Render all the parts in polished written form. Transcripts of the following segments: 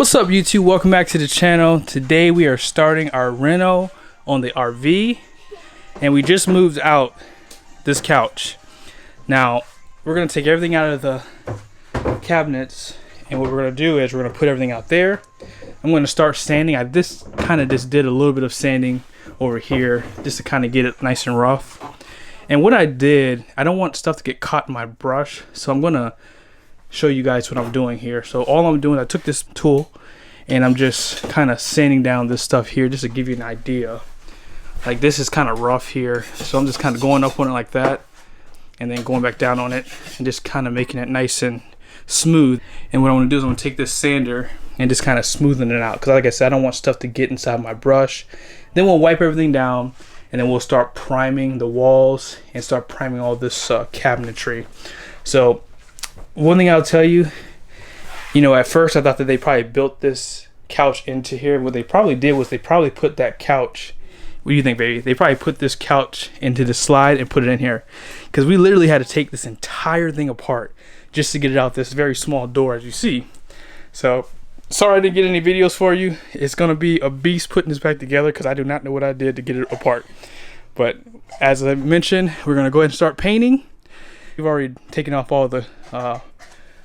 What's up YouTube? Welcome back to the channel. Today we are starting our reno on the RV, and we just moved out this couch. Now we're going to take everything out of the cabinets, and what we're going to do is we're going to put everything out there. I'm going to start sanding. I just did a little bit of sanding over here just to kind of get it nice and rough. And what I did, I don't want stuff to get caught in my brush, so I'm going to show you guys what I'm doing here. So all I'm doing, I took this tool and I'm just kind of sanding down this stuff here just to give you an idea. Like, this is kind of rough here, so I'm just kind of going up on it like that and then going back down on it and just kind of making it nice and smooth. And what I want to do is I'm going to take this sander and just kind of smoothen it out, because like I said, I don't want stuff to get inside my brush. Then we'll wipe everything down and then we'll start priming the walls and start priming all this cabinetry. So one thing I'll tell you, at first I thought that they probably built this couch into here. What they probably did was they probably put that couch, what do you think, baby? They probably put this couch into the slide and put it in here, because we literally had to take this entire thing apart just to get it out this very small door, as you see. So sorry I didn't get any videos for you. It's gonna be a beast putting this back together, because I do not know what I did to get it apart. But as I mentioned, we're gonna go ahead and start painting. We've already taken off all the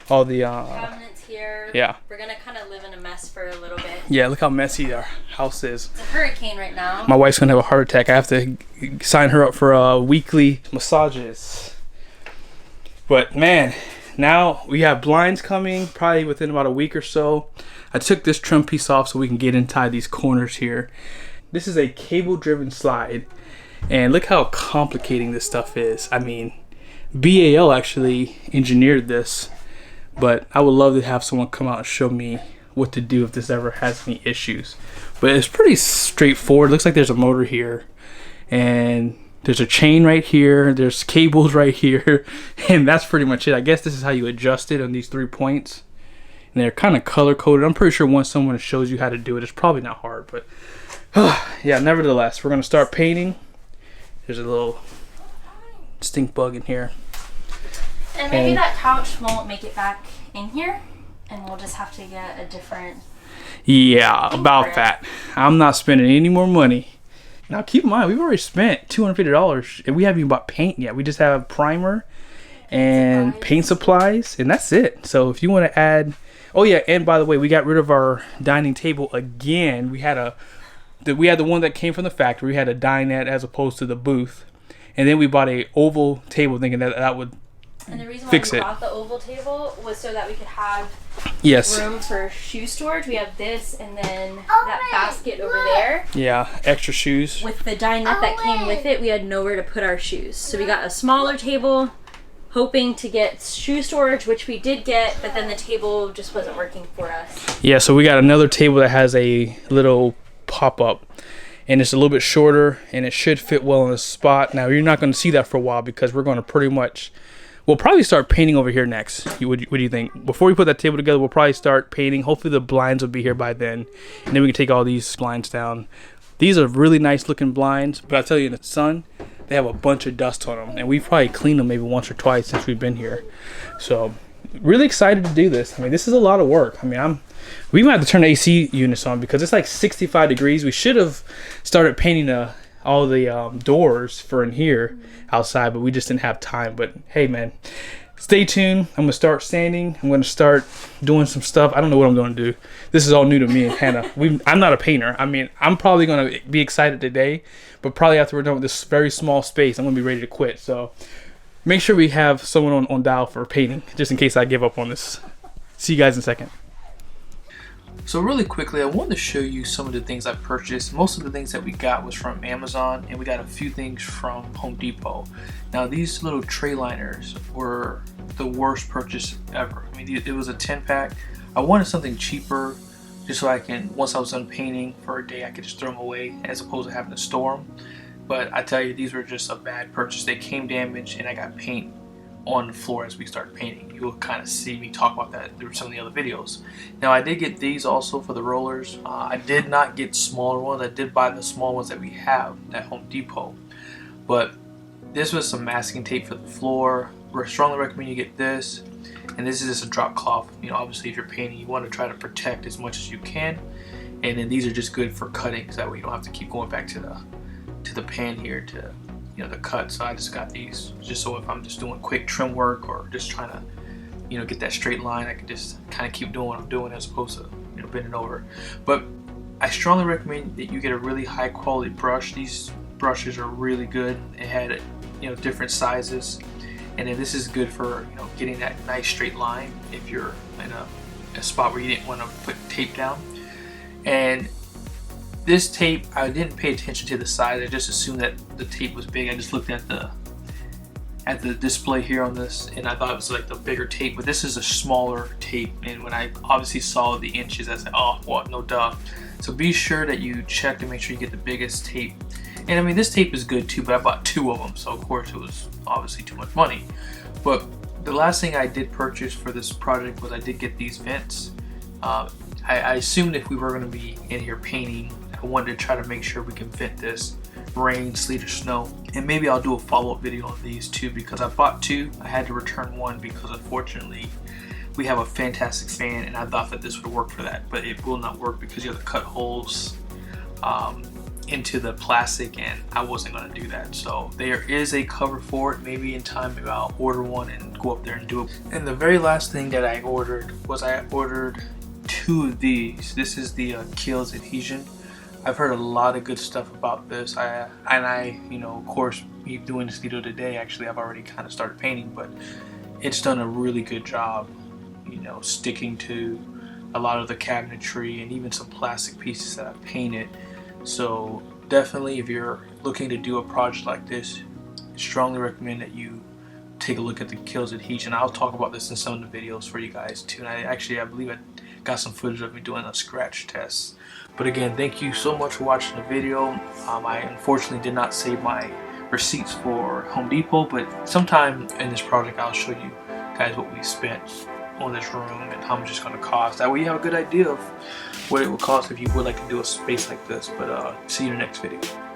cabinets here. Yeah. We're gonna kind of live in a mess for a little bit. Yeah, look how messy our house is. It's a hurricane right now. My wife's gonna have a heart attack. I have to sign her up for weekly massages. But man, now we have blinds coming probably within about a week or so. I took this trim piece off so we can get inside these corners here. This is a cable driven slide, and look how complicating this stuff is. I mean, BAL actually engineered this, but I would love to have someone come out and show me what to do if this ever has any issues. But it's pretty straightforward. It looks like there's a motor here, and there's a chain right here, there's cables right here, and that's pretty much it. I guess this is how you adjust it on these 3 points, and they're kind of color coded. I'm pretty sure once someone shows you how to do it, it's probably not hard, but yeah, nevertheless, we're gonna start painting. There's a little stink bug in here, and maybe that couch won't make it back in here, and we'll just have to get a different. Yeah, about that. I'm not spending any more money. Now keep in mind, we've already spent $250 and we haven't even bought paint yet. We just have primer and paint supplies, and that's it. So if you want to add, oh yeah, and by the way, we got rid of our dining table again. We had the one that came from the factory. We had a dinette as opposed to the booth. And then we bought a oval table thinking that would and the reason why fix we it. bought the oval table was so that we could have room for shoe storage. We have this and then that basket over there. Yeah, extra shoes. With the dinette that came with it, we had nowhere to put our shoes. So we got a smaller table, hoping to get shoe storage, which we did get, but then the table just wasn't working for us. Yeah, so we got another table that has a little pop-up, and it's a little bit shorter, and it should fit well in the spot. Now, you're not going to see that for a while, because we're going to we'll probably start painting over here next. What do you think? Before we put that table together, we'll probably start painting. Hopefully the blinds will be here by then, and then we can take all these blinds down. These are really nice looking blinds, but I tell you, in the sun, they have a bunch of dust on them, and we've probably cleaned them maybe once or twice since we've been here. So really excited to do this. I mean, this is a lot of work. I mean, we might have to turn the AC units on, because it's like 65 degrees. We should have started painting all the doors for in here outside, but we just didn't have time. But hey, man, stay tuned. I'm gonna start sanding. I'm gonna start doing some stuff. I don't know what I'm gonna do. This is all new to me and Hannah. I'm not a painter. I mean, I'm probably gonna be excited today, but probably after we're done with this very small space, I'm gonna be ready to quit. So make sure we have someone on dial for painting, just in case I give up on this. See you guys in a second. So really quickly, I wanted to show you some of the things I purchased. Most of the things that we got was from Amazon, and we got a few things from Home Depot. Now, these little tray liners were the worst purchase ever. I mean, it was a 10-pack. I wanted something cheaper, just so I can, once I was done painting for a day, I could just throw them away as opposed to having to store them. But I tell you, these were just a bad purchase. They came damaged, and I got paint on the floor as we start painting. You will kind of see me talk about that through some of the other videos. Now, I did get these also for the rollers. I did not get smaller ones. I did buy the small ones that we have at Home Depot, but this was some masking tape for the floor. We strongly recommend you get this. And this is just a drop cloth. You know, obviously if you're painting, you want to try to protect as much as you can. And then these are just good for cutting, so that way you don't have to keep going back to the pan here to, you know, the cut. So I just got these just so if I'm just doing quick trim work or just trying to, you know, get that straight line, I can just kind of keep doing what I'm doing as opposed to, you know, bending over. But I strongly recommend that you get a really high quality brush. These brushes are really good. It had, you know, different sizes, and then this is good for, you know, getting that nice straight line if you're in a spot where you didn't want to put tape down. And this tape, I didn't pay attention to the size. I just assumed that the tape was big. I just looked at the display here on this, and I thought it was like the bigger tape, but this is a smaller tape. And when I obviously saw the inches, I said, oh, well, no duh. So be sure that you check to make sure you get the biggest tape. And I mean, this tape is good too, but I bought 2 of them, so of course it was obviously too much money. But the last thing I did purchase for this project was I did get these vents. I assumed if we were going to be in here painting, I wanted to try to make sure we can vent this rain, sleet, or snow. And maybe I'll do a follow-up video on these too, because I bought 2. I had to return 1 because unfortunately we have a fantastic fan, and I thought that this would work for that, but it will not work because you have to cut holes into the plastic, and I wasn't going to do that. So there is a cover for it. Maybe in time, maybe I'll order one and go up there and do it. And the very last thing that I ordered was I ordered 2 of these. This is the Kills adhesion. I've heard a lot of good stuff about this. I you know, of course, me doing this video today, actually I've already kind of started painting, but it's done a really good job, you know, sticking to a lot of the cabinetry and even some plastic pieces that I've painted. So definitely, if you're looking to do a project like this, strongly recommend that you take a look at the Kills adhesion. I'll talk about this in some of the videos for you guys too. And I believe I got some footage of me doing a scratch test. But again, thank you so much for watching the video. I unfortunately did not save my receipts for Home Depot, but sometime in this project I'll show you guys what we spent on this room and how much it's going to cost. That way you have a good idea of what it would cost if you would like to do a space like this. But see you in the next video.